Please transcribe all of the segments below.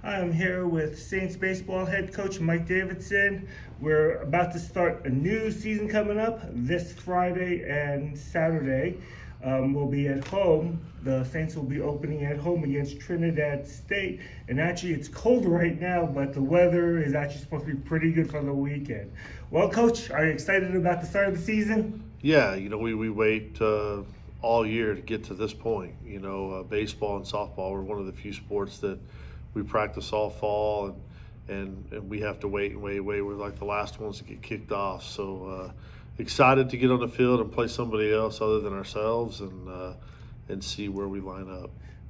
Hi, I'm here with Saints baseball head coach Mike Davidson. We're about to start a new season coming up this Friday and Saturday. We'll be at home. The Saints will be opening at home against Trinidad State. And actually, it's cold right now, but the weather is actually supposed to be pretty good for the weekend. Well, Coach, are you excited about the start of the season? Yeah, we wait all year to get to this point. Baseball and softball are one of the few sports that we practice all fall, and we have to wait. We're like the last ones to get kicked off. So excited to get on the field and play somebody else other than ourselves and see where we line up.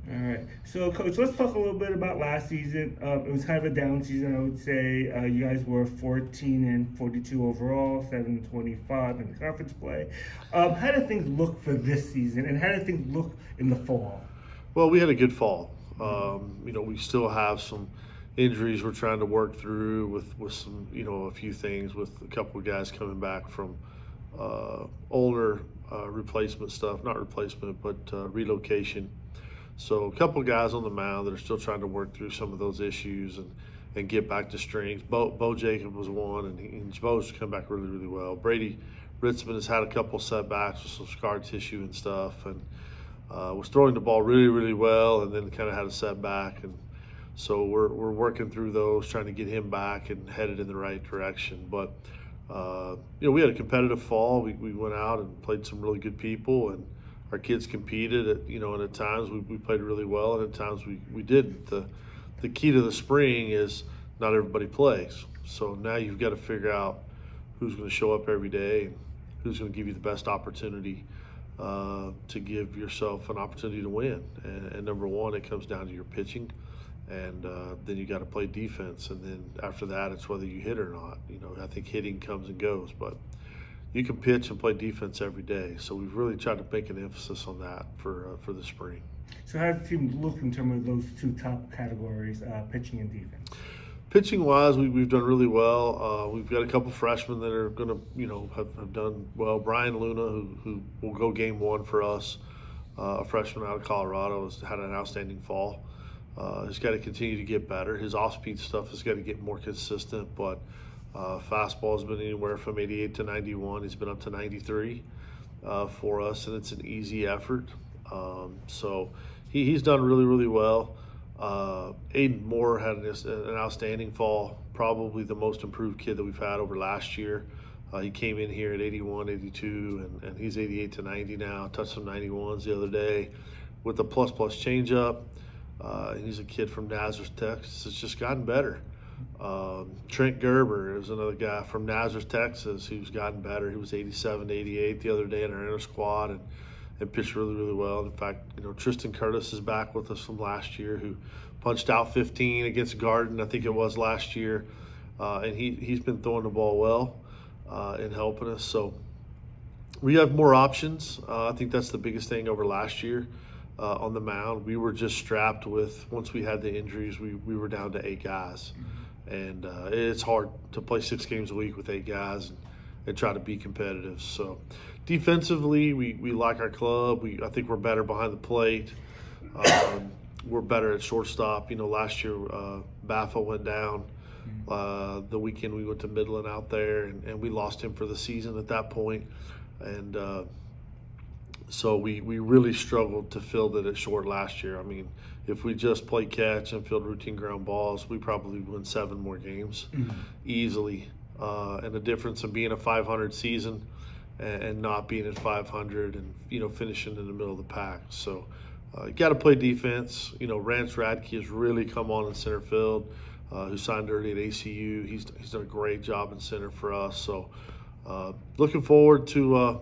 All right. So, Coach, let's talk a little bit about last season. It was kind of a down season, I would say. You guys were 14-42 overall, 7-25 in conference play. How do things look for this season, and how do things look in the fall? Well, we had a good fall. We still have some injuries we're trying to work through with some, a few things with a couple of guys coming back from older replacement stuff, not replacement, but relocation. So a couple of guys on the mound that are still trying to work through some of those issues and get back to strength. Bo Jacob was one, and Bo's come back really, really well. Brady Ritzman has had a couple setbacks with some scar tissue and stuff, and was throwing the ball really, really well, and then kind of had a setback. And so we're working through those, trying to get him back and headed in the right direction. But, we had a competitive fall. We went out and played some really good people, and our kids competed, and at times we played really well, and at times we didn't. The key to the spring is not everybody plays. So now you've got to figure out who's going to show up every day and who's going to give you the best opportunity to give yourself an opportunity to win. And number one, it comes down to your pitching, and then you got to play defense. And then after that, it's whether you hit or not. I think hitting comes and goes, but you can pitch and play defense every day. So we've really tried to make an emphasis on that for the spring. So how does the team look in terms of those two top categories, pitching and defense? Pitching-wise, we've done really well. We've got a couple freshmen that are going to, have done well. Brian Luna, who will go game one for us, a freshman out of Colorado, has had an outstanding fall. He's got to continue to get better. His off-speed stuff has got to get more consistent, but fastball has been anywhere from 88 to 91. He's been up to 93 for us, and it's an easy effort. So he's done really, really well. Aiden Moore had an outstanding fall, probably the most improved kid that we've had over last year. He came in here at 81, 82, and he's 88 to 90 now. Touched some 91s the other day with the plus changeup. He's a kid from Nazareth, Texas. It's just gotten better. Trent Gerber is another guy from Nazareth, Texas, who's gotten better. He was 87 to 88 the other day in our inner squad and pitched really, really well. In fact, Tristan Curtis is back with us from last year, who punched out 15 against Garden, I think it was last year. And he's been throwing the ball well and helping us. So we have more options. I think that's the biggest thing over last year on the mound. We were just strapped with, once we had the injuries, we were down to 8 guys. And it's hard to play 6 games a week with 8 guys and try to be competitive. So defensively, we like our club. I think we're better behind the plate. We're better at shortstop. Last year Baffa went down. The weekend we went to Midland out there, and we lost him for the season at that point. And so we really struggled to field it at short last year. I mean, if we just played catch and field routine ground balls, we probably win 7 more games easily. And the difference of being a 500 season and not being at 500 and, finishing in the middle of the pack. So you got to play defense. Rance Radke has really come on in center field, who signed early at ACU. He's done a great job in center for us. So looking forward to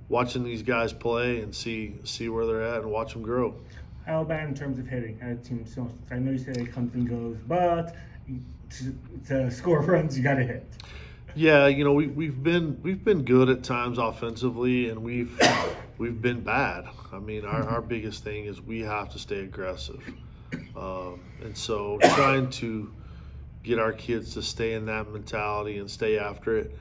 watching these guys play and see where they're at and watch them grow. How about in terms of hitting? How the team? So I know you said it comes and goes, but to score runs, you got to hit. Yeah, we've been good at times offensively, and we've been bad. I mean, our biggest thing is we have to stay aggressive, and so trying to get our kids to stay in that mentality and stay after it.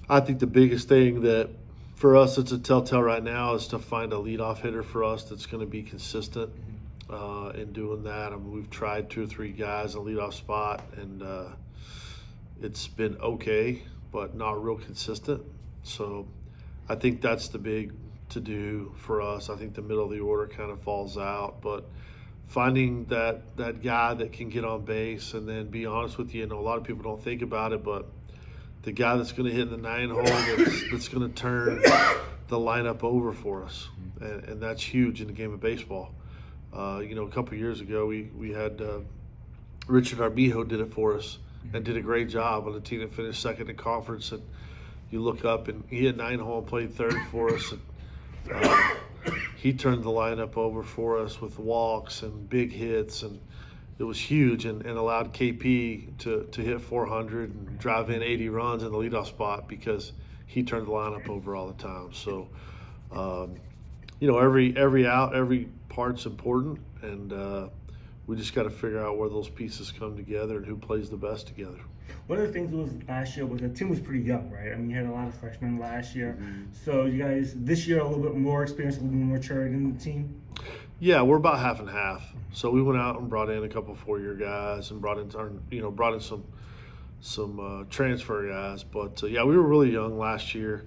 I think the biggest thing that for us, it's a telltale right now, is to find a leadoff hitter for us that's going to be consistent in doing that. I mean, we've tried 2 or 3 guys in the leadoff spot, and it's been okay, but not real consistent. So I think that's the big to-do for us. I think the middle of the order kind of falls out, but finding that guy that can get on base, and then be honest with you, a lot of people don't think about it, but the guy that's going to hit the 9 hole that's going to turn the lineup over for us, and that's huge in the game of baseball. A couple of years ago, we had Richard Armijo did it for us and did a great job on the team that finished second in conference. And you look up, and he hit 9 hole and played third for us. And, he turned the lineup over for us with walks and big hits, and it was huge, and allowed KP to hit 400 and drive in 80 runs in the leadoff spot because he turned the lineup over all the time. So, every out, every part's important, and we just got to figure out where those pieces come together and who plays the best together. One of the things was last year was the team was pretty young, right? I mean, you had a lot of freshmen last year. So you guys this year a little bit more experience, a little more maturity in the team. Yeah, we're about half and half. So we went out and brought in a couple 4-year guys and brought in some transfer guys. But we were really young last year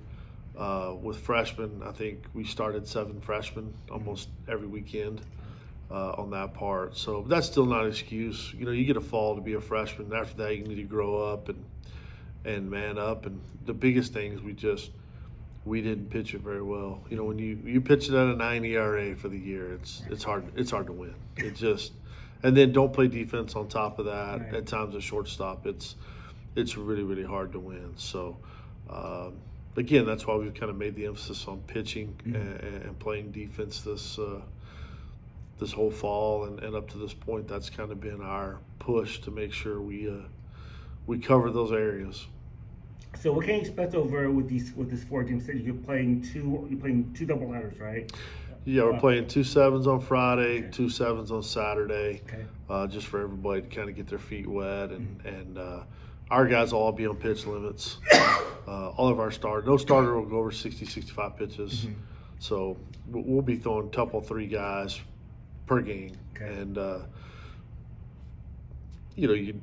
with freshmen. I think we started 7 freshmen almost every weekend on that part. So that's still not an excuse. You get a fall to be a freshman. After that, you need to grow up and man up. And the biggest thing is we didn't pitch it very well. When you pitch it at a 9 ERA for the year, it's hard to win. And then don't play defense on top of that. Right. At times a shortstop, it's really, really hard to win. So again, that's why we've kind of made the emphasis on pitching and playing defense this whole fall and up to this point. That's kind of been our push to make sure we cover those areas. So what can you expect over with this 4-team series? You're playing 2 doubleheaders, right? Yeah, we're playing 2 7s on Friday, 2 7s on Saturday, just for everybody to kind of get their feet wet, and our guys will all be on pitch limits. All of no starter will go over 60, 65 pitches. So we'll be throwing a couple 3 guys per game, and you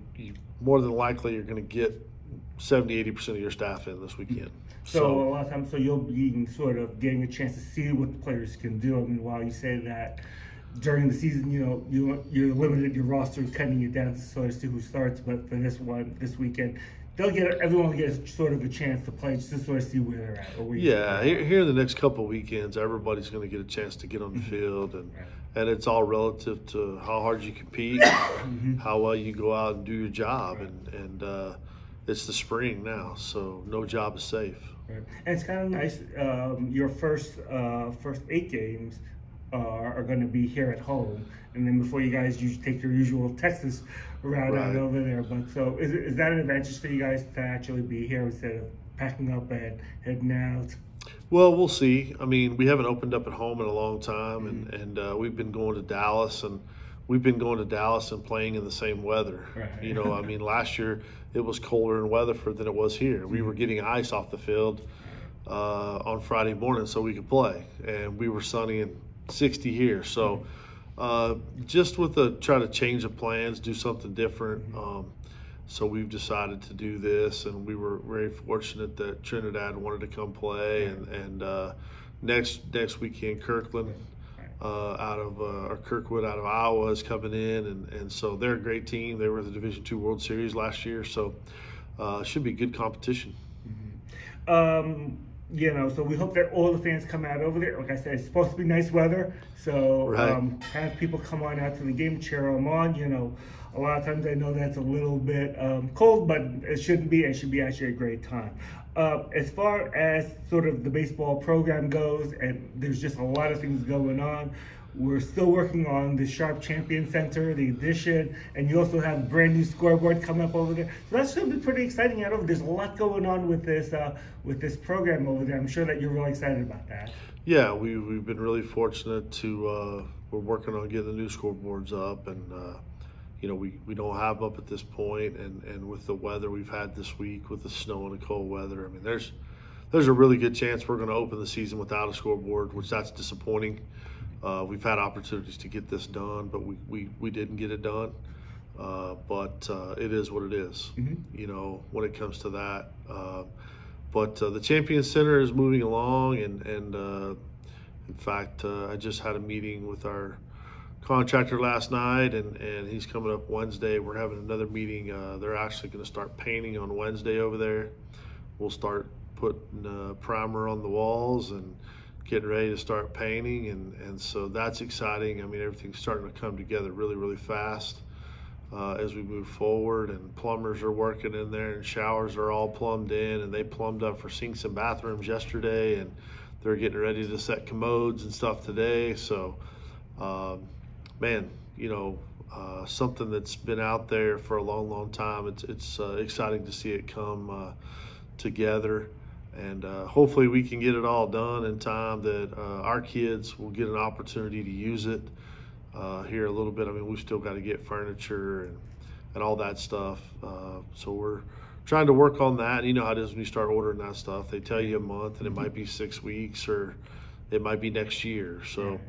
more than likely you're going to get 70-80% of your staff in this weekend. So a lot of times, you'll be sort of getting a chance to see what the players can do. I mean, while you say that during the season, you're limited, your roster is cutting it down to sort of see who starts, but for this weekend, everyone will get sort of a chance to play just to sort of see where they're at. Here in the next couple of weekends, everybody's going to get a chance to get on the field, and it's all relative to how hard you compete, how well you go out and do your job, and it's the spring now, so no job is safe. Right. And it's kind of nice. Your first 8 games are going to be here at home, and then before you guys usually take your usual Texas route out over there. But so is that an advantage for you guys to actually be here instead of packing up and heading out? Well, we'll see. I mean, we haven't opened up at home in a long time, and we've been going to Dallas, and playing in the same weather. Right. I mean, last year it was colder in Weatherford than it was here. We were getting ice off the field on Friday morning so we could play, and we were sunny and 60 here. So just try to change the plans, do something different. So we've decided to do this, and we were very fortunate that Trinidad wanted to come play, and next weekend Kirkwood out of Iowa is coming in, and so they're a great team. They were in the Division II World Series last year, so it should be good competition. So we hope that all the fans come out over there. Like I said, it's supposed to be nice weather, so have people come on out to the game, cheer them on. A lot of times I know that's a little bit cold, but it shouldn't be. It should be actually a great time. As far as sort of the baseball program goes, and there's just a lot of things going on. We're still working on the Sharp Champion Center, the addition, and you also have a brand new scoreboard coming up over there. So that's going to be pretty exciting out over. There's a lot going on with this program over there. I'm sure that you're really excited about that. Yeah, we've been really fortunate to we're working on getting the new scoreboards up, and we don't have them up at this point, and with the weather we've had this week with the snow and the cold weather, I mean there's a really good chance we're going to open the season without a scoreboard, which that's disappointing. We've had opportunities to get this done, but we didn't get it done. But it is what it is, when it comes to that. But the Champion Center is moving along, and in fact, I just had a meeting with our contractor last night, and he's coming up Wednesday. We're having another meeting. They're actually going to start painting on Wednesday over there. We'll start putting primer on the walls and getting ready to start painting, and so that's exciting. I mean, everything's starting to come together really, really fast as we move forward, and plumbers are working in there, and showers are all plumbed in, and they plumbed up for sinks and bathrooms yesterday, and they're getting ready to set commodes and stuff today. So man, something that's been out there for a long, long time. It's exciting to see it come together, and hopefully we can get it all done in time that our kids will get an opportunity to use it here a little bit. I mean, we've still got to get furniture and all that stuff, so we're trying to work on that. You know how it is when you start ordering that stuff. They tell you a month, and it might be 6 weeks, or it might be next year. So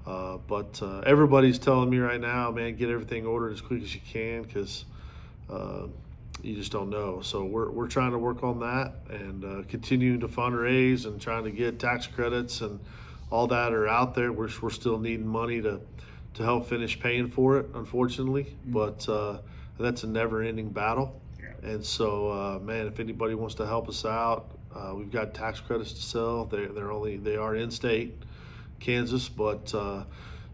but everybody's telling me right now, man, get everything ordered as quick as you can, because you just don't know. So we're trying to work on that, and continuing to fundraise and trying to get tax credits and all that are out there. We're still needing money to help finish paying for it, unfortunately, but that's a never-ending battle. And so, man, if anybody wants to help us out, we've got tax credits to sell. They are in state, Kansas, but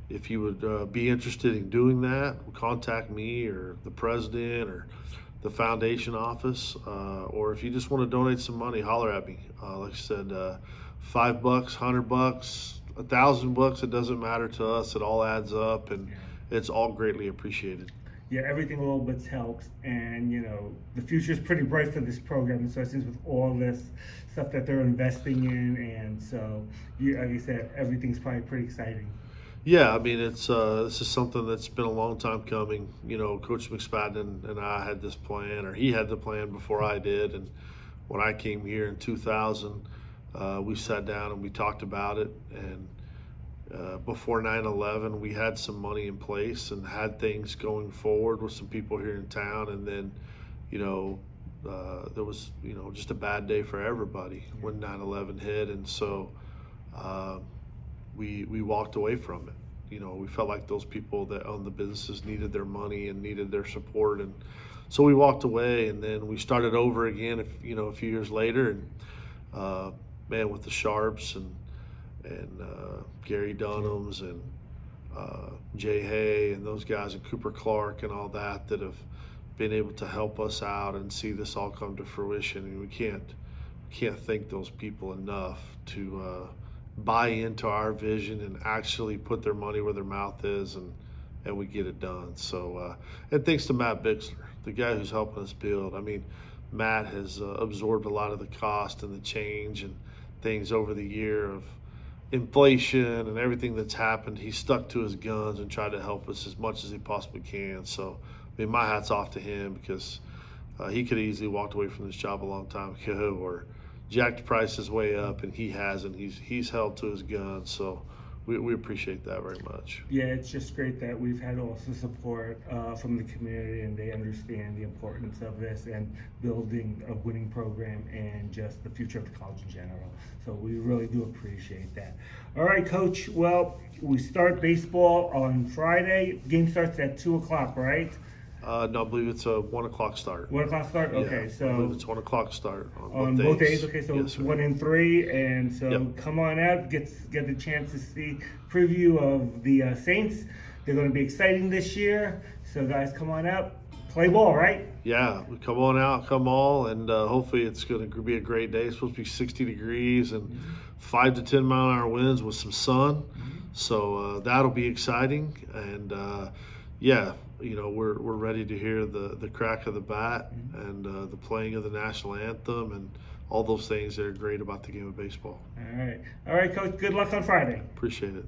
if you would be interested in doing that, contact me or the president or the foundation office, or if you just want to donate some money, holler at me. Like I said, $5, $100, $1,000, it doesn't matter to us. It all adds up, and it's all greatly appreciated. Yeah, everything a little bit helps, and the future is pretty bright for this program, especially with all this stuff that they're investing in, and so like you said, everything's probably pretty exciting. Yeah, I mean, this is something that's been a long time coming. Coach McSpadden and I had this plan, or he had the plan before I did, and when I came here in 2000, we sat down and we talked about it, and before 9/11, we had some money in place and had things going forward with some people here in town, and then there was just a bad day for everybody when 9/11 hit, and so we walked away from it. We felt like those people that owned the businesses needed their money and needed their support, and so we walked away, and then we started over again a few years later, and man, with the Sharps and Gary Dunhams and Jay Hay and those guys, and Cooper Clark and all that have been able to help us out and see this all come to fruition. And we can't thank those people enough to buy into our vision and actually put their money where their mouth is, and we get it done. So and thanks to Matt Bixler, the guy who's helping us build. I mean, Matt has absorbed a lot of the cost and the change and things over the year of inflation and everything that's happened. He stuck to his guns and tried to help us as much as he possibly can. So, I mean, my hat's off to him, because he could have easily walked away from this job a long time ago, or jacked the prices way up, and he hasn't. He's held to his guns. So we appreciate that very much. Yeah, it's just great that we've had also support from the community, and they understand the importance of this and building a winning program and just the future of the college in general. So we really do appreciate that. All right, Coach. Well, we start baseball on Friday. Game starts at 2 o'clock, right? No, I believe it's a 1 o'clock start. 1 o'clock start? Okay, yeah, so I believe it's 1 o'clock start on both days. Okay, so yes, it's 1 and 3, and so come on out, get the chance to see preview of the Saints. They're going to be exciting this year, so guys, come on out, play ball, right? Yeah, come on out, come all, and hopefully it's going to be a great day. It's supposed to be 60 degrees and 5 to 10 mile an hour winds with some sun, so that'll be exciting. And yeah, we're ready to hear the crack of the bat and the playing of the national anthem and all those things that are great about the game of baseball. All right, Coach. Good luck on Friday. Appreciate it.